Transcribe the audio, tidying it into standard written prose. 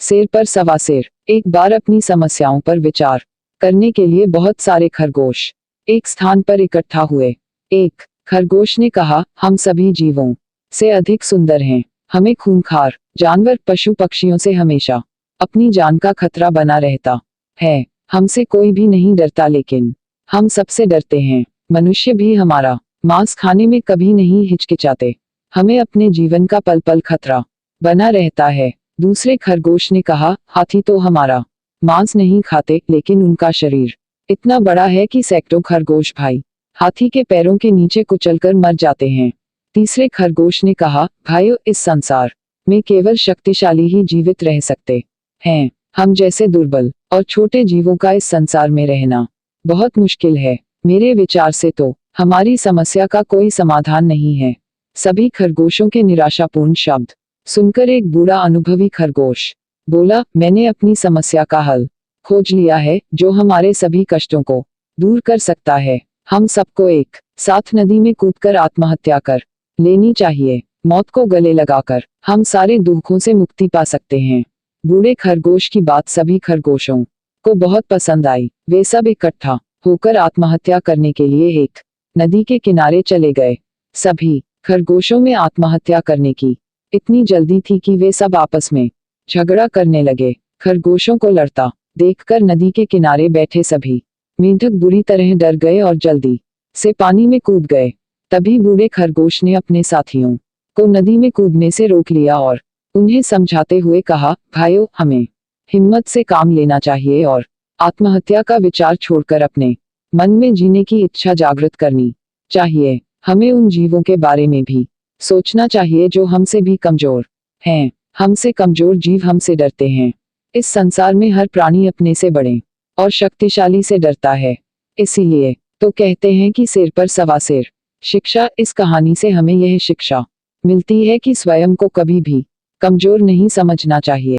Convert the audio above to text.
शेर पर सवा शेर। एक बार अपनी समस्याओं पर विचार करने के लिए बहुत सारे खरगोश एक स्थान पर इकट्ठा हुए। एक खरगोश ने कहा, हम सभी जीवों से अधिक सुंदर हैं। हमें खूंखार जानवर पशु पक्षियों से हमेशा अपनी जान का खतरा बना रहता है। हमसे कोई भी नहीं डरता, लेकिन हम सबसे डरते हैं। मनुष्य भी हमारा मांस खाने में कभी नहीं हिचकिचाते। हमें अपने जीवन का पल पल खतरा बना रहता है। दूसरे खरगोश ने कहा, हाथी तो हमारा मांस नहीं खाते, लेकिन उनका शरीर इतना बड़ा है कि सैकड़ों खरगोश भाई हाथी के पैरों के नीचे कुचलकर मर जाते हैं। तीसरे खरगोश ने कहा, भाइयों, इस संसार में केवल शक्तिशाली ही जीवित रह सकते हैं। हम जैसे दुर्बल और छोटे जीवों का इस संसार में रहना बहुत मुश्किल है। मेरे विचार से तो हमारी समस्या का कोई समाधान नहीं है। सभी खरगोशों के निराशापूर्ण शब्द सुनकर एक बूढ़ा अनुभवी खरगोश बोला, मैंने अपनी समस्या का हल खोज लिया है, जो हमारे सभी कष्टों को दूर कर सकता है। हम सबको एक साथ नदी में कूदकर आत्महत्या कर लेनी चाहिए। मौत को गले लगाकर हम सारे दुखों से मुक्ति पा सकते हैं। बूढ़े खरगोश की बात सभी खरगोशों को बहुत पसंद आई। वे सब इकट्ठा होकर आत्महत्या करने के लिए एक नदी के किनारे चले गए। सभी खरगोशों में आत्महत्या करने की इतनी जल्दी थी कि वे सब आपस में झगड़ा करने लगे। खरगोशों को लड़ता देखकर नदी के किनारे बैठे सभी मेंढक बुरी तरह डर गए और जल्दी से पानी में कूद गए। तभी बूढ़े खरगोश ने अपने साथियों को नदी में कूदने से रोक लिया और उन्हें समझाते हुए कहा, भाइयों, हमें हिम्मत से काम लेना चाहिए और आत्महत्या का विचार छोड़कर अपने मन में जीने की इच्छा जागृत करनी चाहिए। हमें उन जीवों के बारे में भी सोचना चाहिए जो हमसे भी कमजोर हैं। हमसे कमजोर जीव हमसे डरते हैं। इस संसार में हर प्राणी अपने से बड़े और शक्तिशाली से डरता है। इसीलिए तो कहते हैं कि शेर पर सवा शेर। शिक्षा, इस कहानी से हमें यह शिक्षा मिलती है कि स्वयं को कभी भी कमजोर नहीं समझना चाहिए।